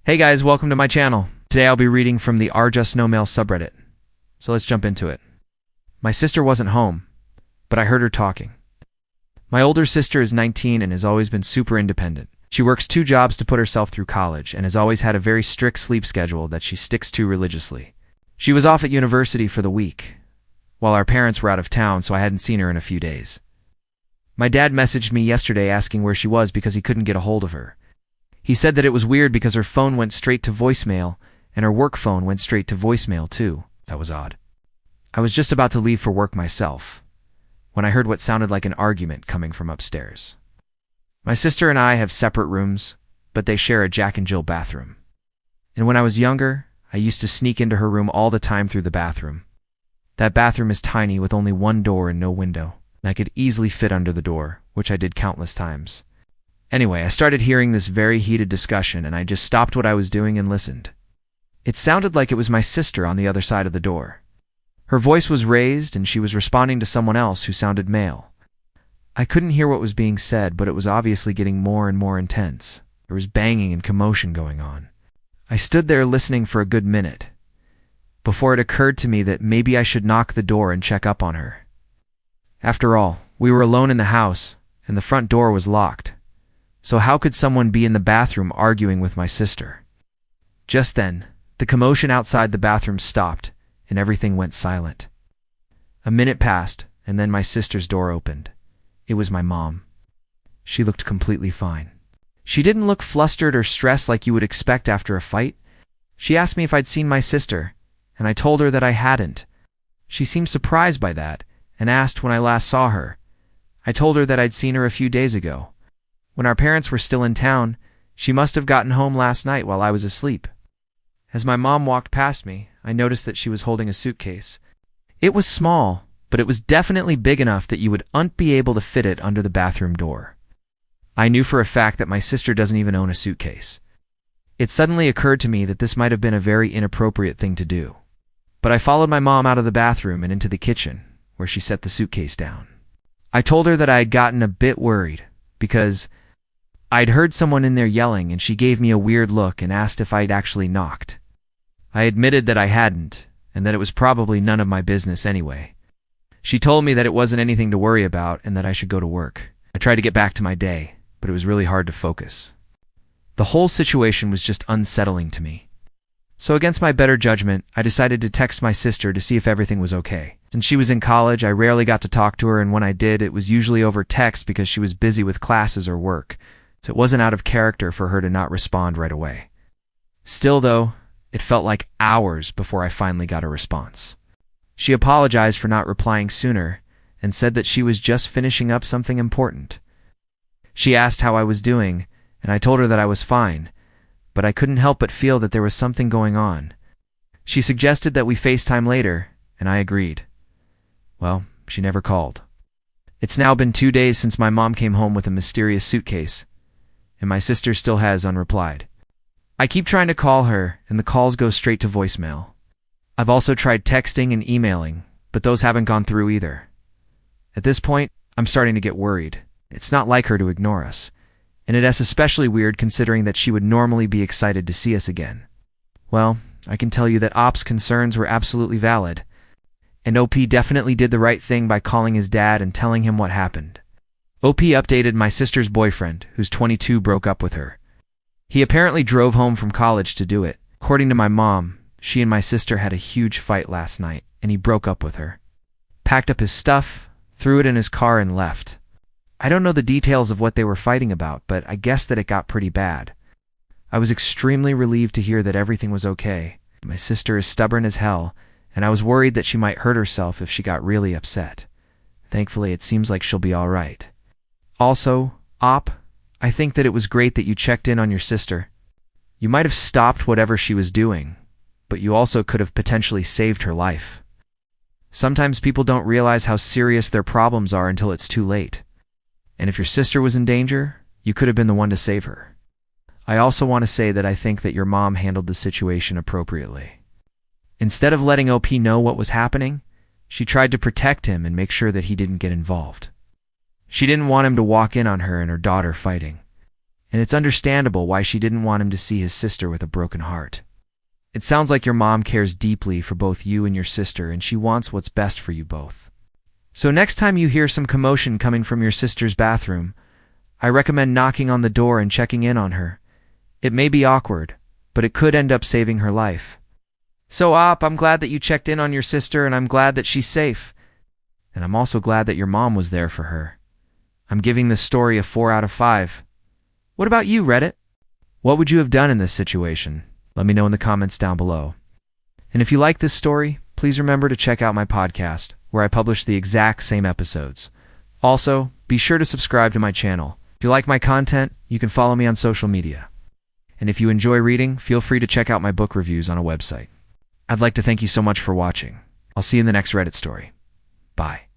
Hey guys, welcome to my channel. Today I'll be reading from the r/just/no-mail subreddit. So let's jump into it. My sister wasn't home, but I heard her talking. My older sister is 19 and has always been super independent. She works 2 jobs to put herself through college and has always had a very strict sleep schedule that she sticks to religiously. She was off at university for the week, while our parents were out of town, so I hadn't seen her in a few days. My dad messaged me yesterday asking where she was because he couldn't get a hold of her. He said that it was weird because her phone went straight to voicemail and her work phone went straight to voicemail too. That was odd. I was just about to leave for work myself when I heard what sounded like an argument coming from upstairs. My sister and I have separate rooms, but they share a Jack and Jill bathroom. And when I was younger, I used to sneak into her room all the time through the bathroom. That bathroom is tiny with only one door and no window, and I could easily fit under the door, which I did countless times. Anyway, I started hearing this very heated discussion and I just stopped what I was doing and listened. It sounded like it was my sister on the other side of the door. Her voice was raised and she was responding to someone else who sounded male. I couldn't hear what was being said, but it was obviously getting more and more intense. There was banging and commotion going on. I stood there listening for a good minute, before it occurred to me that maybe I should knock the door and check up on her. After all, we were alone in the house and the front door was locked. So how could someone be in the bathroom arguing with my sister? Just then, the commotion outside the bathroom stopped and everything went silent. A minute passed and then my sister's door opened. It was my mom. She looked completely fine. She didn't look flustered or stressed like you would expect after a fight. She asked me if I'd seen my sister, and I told her that I hadn't. She seemed surprised by that and asked when I last saw her. I told her that I'd seen her a few days ago. When our parents were still in town, she must have gotten home last night while I was asleep. As my mom walked past me, I noticed that she was holding a suitcase. It was small, but it was definitely big enough that you would be able to fit it under the bathroom door. I knew for a fact that my sister doesn't even own a suitcase. It suddenly occurred to me that this might have been a very inappropriate thing to do. But I followed my mom out of the bathroom and into the kitchen, where she set the suitcase down. I told her that I had gotten a bit worried, because I'd heard someone in there yelling and she gave me a weird look and asked if I'd actually knocked. I admitted that I hadn't, and that it was probably none of my business anyway. She told me that it wasn't anything to worry about and that I should go to work. I tried to get back to my day, but it was really hard to focus. The whole situation was just unsettling to me. So against my better judgment, I decided to text my sister to see if everything was okay. Since she was in college, I rarely got to talk to her, and when I did, it was usually over text because she was busy with classes or work. So it wasn't out of character for her to not respond right away. Still though, it felt like hours before I finally got a response. She apologized for not replying sooner and said that she was just finishing up something important. She asked how I was doing, and I told her that I was fine, but I couldn't help but feel that there was something going on. She suggested that we FaceTime later, and I agreed. Well, she never called. It's now been 2 days since my mom came home with a mysterious suitcase, and my sister still has unreplied. I keep trying to call her, and the calls go straight to voicemail. I've also tried texting and emailing, but those haven't gone through either. At this point, I'm starting to get worried. It's not like her to ignore us, and it's especially weird considering that she would normally be excited to see us again. Well, I can tell you that Op's concerns were absolutely valid, and OP definitely did the right thing by calling his dad and telling him what happened. OP updated my sister's boyfriend, who's 22, broke up with her. He apparently drove home from college to do it. According to my mom, she and my sister had a huge fight last night, and he broke up with her. Packed up his stuff, threw it in his car, and left. I don't know the details of what they were fighting about, but I guess that it got pretty bad. I was extremely relieved to hear that everything was okay. My sister is stubborn as hell, and I was worried that she might hurt herself if she got really upset. Thankfully, it seems like she'll be all right. Also, Op, I think that it was great that you checked in on your sister. You might have stopped whatever she was doing, but you also could have potentially saved her life. Sometimes people don't realize how serious their problems are until it's too late. And if your sister was in danger, you could have been the one to save her. I also want to say that I think that your mom handled the situation appropriately. Instead of letting OP know what was happening, she tried to protect him and make sure that he didn't get involved. She didn't want him to walk in on her and her daughter fighting. and it's understandable why she didn't want him to see his sister with a broken heart. It sounds like your mom cares deeply for both you and your sister, and she wants what's best for you both. So next time you hear some commotion coming from your sister's bathroom, I recommend knocking on the door and checking in on her. It may be awkward, but it could end up saving her life. So, I'm glad that you checked in on your sister, and I'm glad that she's safe. And I'm also glad that your mom was there for her. I'm giving this story a 4 out of 5. What about you, Reddit? What would you have done in this situation? Let me know in the comments down below. And if you like this story, please remember to check out my podcast, where I publish the exact same episodes. Also, be sure to subscribe to my channel. If you like my content, you can follow me on social media. And if you enjoy reading, feel free to check out my book reviews on a website. I'd like to thank you so much for watching. I'll see you in the next Reddit story. Bye.